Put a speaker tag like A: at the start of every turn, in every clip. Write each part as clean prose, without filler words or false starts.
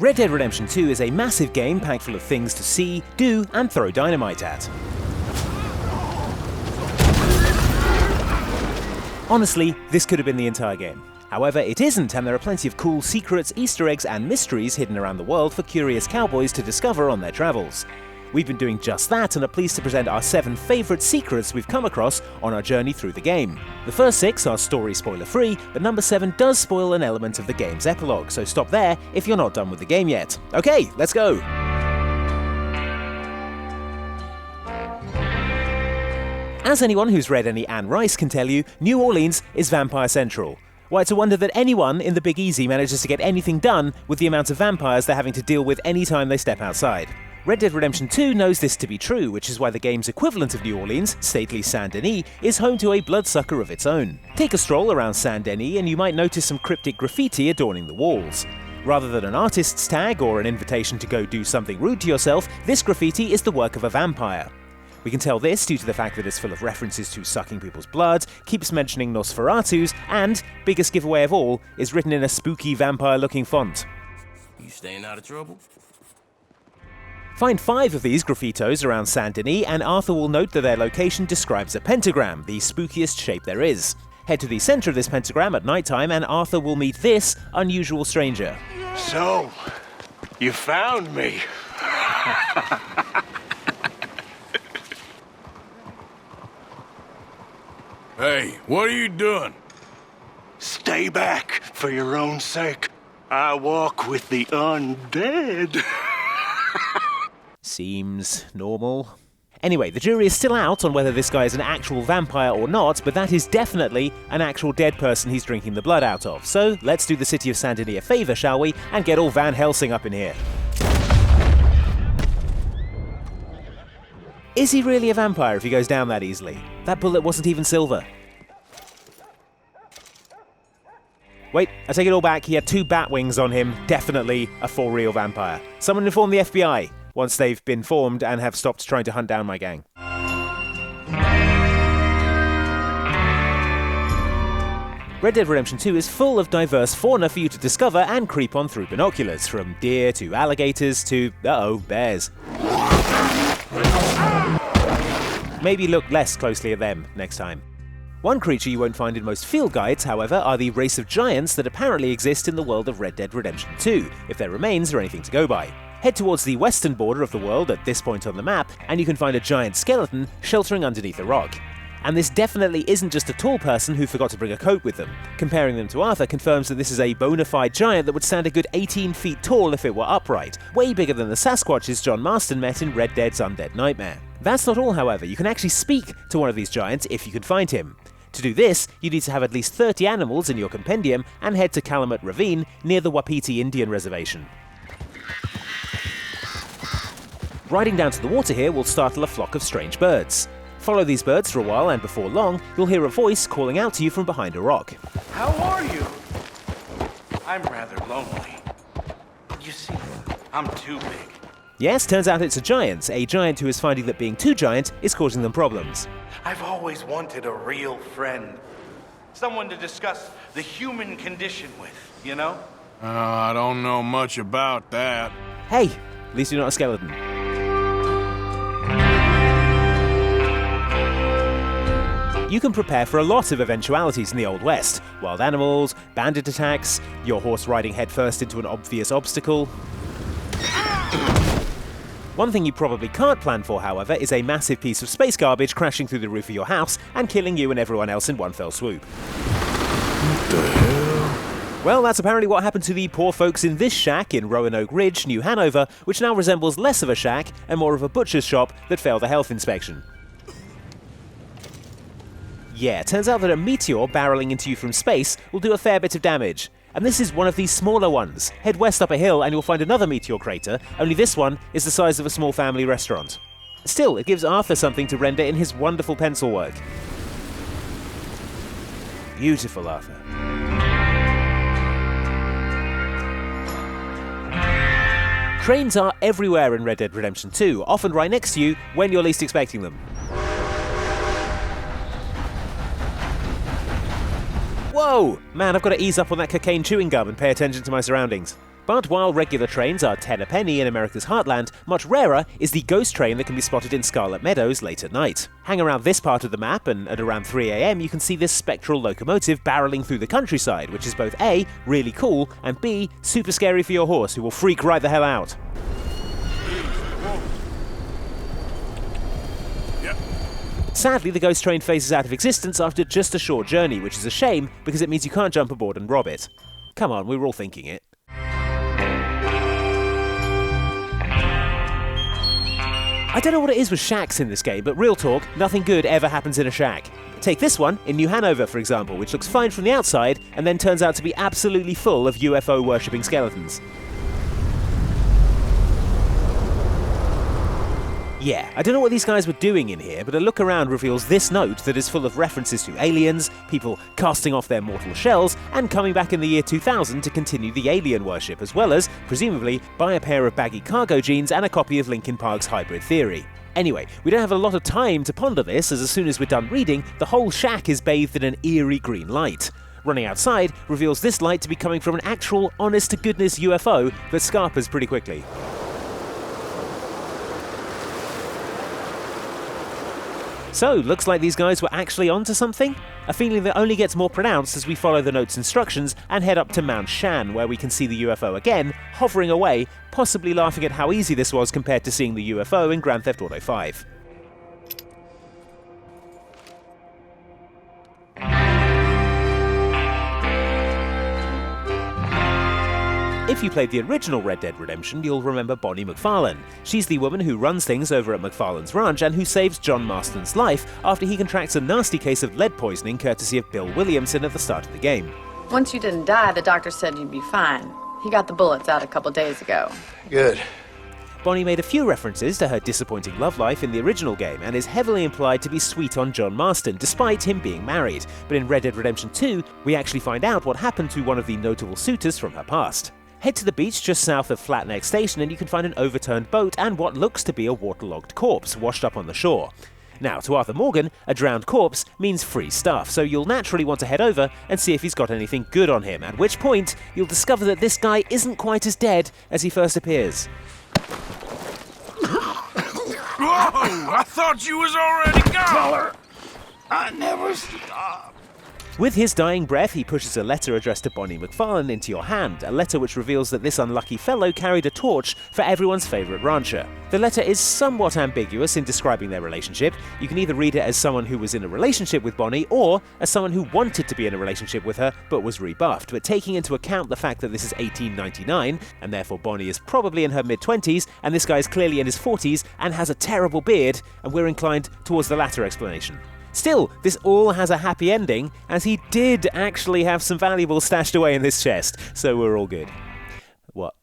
A: Red Dead Redemption 2 is a massive game packed full of things to see, do, and throw dynamite at. Honestly, this could have been the entire game. However, it isn't, and there are plenty of cool secrets, Easter eggs, and mysteries hidden around the world for curious cowboys to discover on their travels. We've been doing just that and are pleased to present our 7 favourite secrets we've come across on our journey through the game. The first 6 are story spoiler-free, but number 7 does spoil an element of the game's epilogue, so stop there if you're not done with the game yet. Okay, let's go! As anyone who's read any Anne Rice can tell you, New Orleans is Vampire Central. Why, it's a wonder that anyone in the Big Easy manages to get anything done with the amount of vampires they're having to deal with any time they step outside. Red Dead Redemption 2 knows this to be true, which is why the game's equivalent of New Orleans, stately Saint-Denis, is home to a bloodsucker of its own. Take a stroll around Saint-Denis and you might notice some cryptic graffiti adorning the walls. Rather than an artist's tag or an invitation to go do something rude to yourself, this graffiti is the work of a vampire. We can tell this due to the fact that it's full of references to sucking people's blood, keeps mentioning Nosferatus, and, biggest giveaway of all, is written in a spooky vampire-looking font.
B: You staying out of trouble?
A: Find 5 of these graffitos around Saint-Denis, and Arthur will note that their location describes a pentagram, the spookiest shape there is. Head to the centre of this pentagram at night time, and Arthur will meet this unusual stranger.
C: So, you found me.
D: Hey, what are you doing?
C: Stay back for your own sake. I walk with the undead.
A: Seems normal. Anyway, the jury is still out on whether this guy is an actual vampire or not, but that is definitely an actual dead person he's drinking the blood out of. So let's do the city of Saint-Denis a favour, shall we, and get all Van Helsing up in here. Is he really a vampire if he goes down that easily? That bullet wasn't even silver. Wait, I take it all back, he had 2 bat wings on him, definitely a for-real vampire. Someone inform the FBI, once they've been formed and have stopped trying to hunt down my gang. Red Dead Redemption 2 is full of diverse fauna for you to discover and creep on through binoculars, from deer to alligators to, bears. Maybe look less closely at them next time. One creature you won't find in most field guides, however, are the race of giants that apparently exist in the world of Red Dead Redemption 2, if their remains are anything to go by. Head towards the western border of the world at this point on the map, and you can find a giant skeleton sheltering underneath a rock. And this definitely isn't just a tall person who forgot to bring a coat with them. Comparing them to Arthur confirms that this is a bona fide giant that would stand a good 18 feet tall if it were upright, way bigger than the Sasquatches John Marston met in Red Dead's Undead Nightmare. That's not all, however. You can actually speak to one of these giants if you can find him. To do this, you need to have at least 30 animals in your compendium and head to Calumet Ravine near the Wapiti Indian Reservation. Riding down to the water here will startle a flock of strange birds. Follow these birds for a while, and before long, you'll hear a voice calling out to you from behind a rock.
E: How are you? I'm rather lonely. You see, I'm too big.
A: Yes, turns out it's a giant who is finding that being too giant is causing them problems.
E: I've always wanted a real friend. Someone to discuss the human condition with, you know?
D: I don't know much about that.
A: Hey, at least you're not a skeleton. You can prepare for a lot of eventualities in the Old West. Wild animals, bandit attacks, your horse riding headfirst into an obvious obstacle. One thing you probably can't plan for, however, is a massive piece of space garbage crashing through the roof of your house and killing you and everyone else in one fell swoop.
D: What the hell?
A: Well, that's apparently what happened to the poor folks in this shack in Roanoke Ridge, New Hanover, which now resembles less of a shack and more of a butcher's shop that failed a health inspection. Yeah, turns out that a meteor barreling into you from space will do a fair bit of damage. And this is one of these smaller ones. Head west up a hill and you'll find another meteor crater, only this one is the size of a small family restaurant. Still, it gives Arthur something to render in his wonderful pencil work. Beautiful, Arthur. Trains are everywhere in Red Dead Redemption 2, often right next to you when you're least expecting them. Whoa! Man, I've got to ease up on that cocaine chewing gum and pay attention to my surroundings. But while regular trains are 10 a penny in America's heartland, much rarer is the ghost train that can be spotted in Scarlet Meadows late at night. Hang around this part of the map, and at around 3 AM you can see this spectral locomotive barreling through the countryside, which is both A, really cool, and B, super scary for your horse, who will freak right the hell out. Sadly, the ghost train phases out of existence after just a short journey, which is a shame because it means you can't jump aboard and rob it. Come on, we were all thinking it. I don't know what it is with shacks in this game, but real talk, nothing good ever happens in a shack. Take this one in New Hanover, for example, which looks fine from the outside and then turns out to be absolutely full of UFO worshipping skeletons. Yeah, I don't know what these guys were doing in here, but a look around reveals this note that is full of references to aliens, people casting off their mortal shells, and coming back in the year 2000 to continue the alien worship, as well as, presumably, buy a pair of baggy cargo jeans and a copy of Linkin Park's Hybrid Theory. Anyway, we don't have a lot of time to ponder this, as soon as we're done reading, the whole shack is bathed in an eerie green light. Running outside reveals this light to be coming from an actual, honest-to-goodness UFO that scarpers pretty quickly. So, looks like these guys were actually onto something? A feeling that only gets more pronounced as we follow the note's instructions and head up to Mount Shan, where we can see the UFO again, hovering away, possibly laughing at how easy this was compared to seeing the UFO in Grand Theft Auto 5. If you played the original Red Dead Redemption, you'll remember Bonnie McFarlane. She's the woman who runs things over at McFarlane's ranch and who saves John Marston's life after he contracts a nasty case of lead poisoning courtesy of Bill Williamson at the start of the game.
F: Once you didn't die, the doctor said you'd be fine. He got the bullets out a couple days ago.
C: Good.
A: Bonnie made a few references to her disappointing love life in the original game and is heavily implied to be sweet on John Marston, despite him being married. But in Red Dead Redemption 2, we actually find out what happened to one of the notable suitors from her past. Head to the beach just south of Flatneck Station and you can find an overturned boat and what looks to be a waterlogged corpse washed up on the shore. Now, to Arthur Morgan, a drowned corpse means free stuff, so you'll naturally want to head over and see if he's got anything good on him, at which point you'll discover that this guy isn't quite as dead as he first appears.
D: Whoa! I thought you was already gone!
C: I never stop.
A: With his dying breath, he pushes a letter addressed to Bonnie McFarlane into your hand, a letter which reveals that this unlucky fellow carried a torch for everyone's favourite rancher. The letter is somewhat ambiguous in describing their relationship. You can either read it as someone who was in a relationship with Bonnie, or as someone who wanted to be in a relationship with her, but was rebuffed. But taking into account the fact that this is 1899, and therefore Bonnie is probably in her mid-20s, and this guy is clearly in his 40s, and has a terrible beard, and we're inclined towards the latter explanation. Still, this all has a happy ending, as he did actually have some valuables stashed away in this chest, so we're all good. What?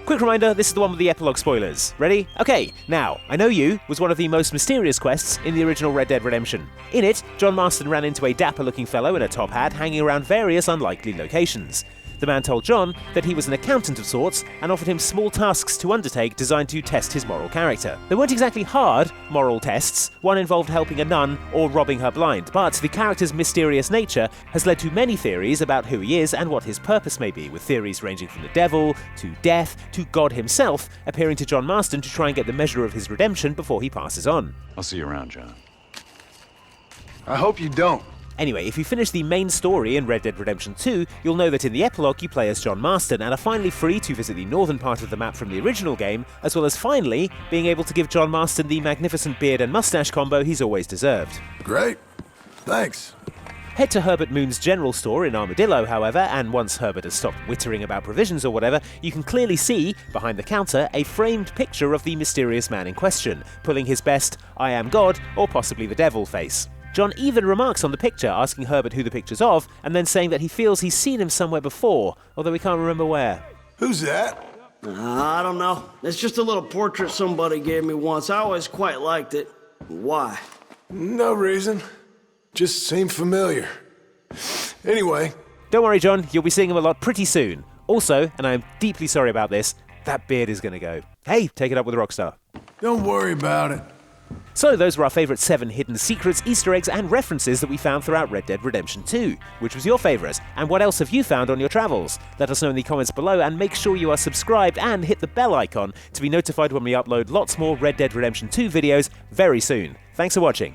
A: Quick reminder, this is the one with the epilogue spoilers. Ready? Okay, now, I Know You was one of the most mysterious quests in the original Red Dead Redemption. In it, John Marston ran into a dapper-looking fellow in a top hat hanging around various unlikely locations. The man told John that he was an accountant of sorts and offered him small tasks to undertake designed to test his moral character. They weren't exactly hard moral tests, one involved helping a nun or robbing her blind, but the character's mysterious nature has led to many theories about who he is and what his purpose may be, with theories ranging from the devil, to death, to God himself, appearing to John Marston to try and get the measure of his redemption before he passes on.
G: I'll see you around, John.
C: I hope you don't.
A: Anyway, if you finish the main story in Red Dead Redemption 2, you'll know that in the epilogue you play as John Marston and are finally free to visit the northern part of the map from the original game, as well as finally being able to give John Marston the magnificent beard and mustache combo he's always deserved.
D: Great. Thanks.
A: Head to Herbert Moon's general store in Armadillo, however, and once Herbert has stopped wittering about provisions or whatever, you can clearly see, behind the counter, a framed picture of the mysterious man in question, pulling his best "I am God" or possibly the devil face. John even remarks on the picture, asking Herbert who the picture's of, and then saying that he feels he's seen him somewhere before, although he can't remember where.
C: Who's that?
H: I don't know. It's just a little portrait somebody gave me once. I always quite liked it. Why?
D: No reason. Just seemed familiar. Anyway.
A: Don't worry, John, you'll be seeing him a lot pretty soon. Also, and I'm deeply sorry about this, that beard is gonna go. Hey, take it up with Rockstar.
D: Don't worry about it.
A: So those were our favourite 7 hidden secrets, Easter eggs and references that we found throughout Red Dead Redemption 2. Which was your favourite? And what else have you found on your travels? Let us know in the comments below, and make sure you are subscribed and hit the bell icon to be notified when we upload lots more Red Dead Redemption 2 videos very soon. Thanks for watching.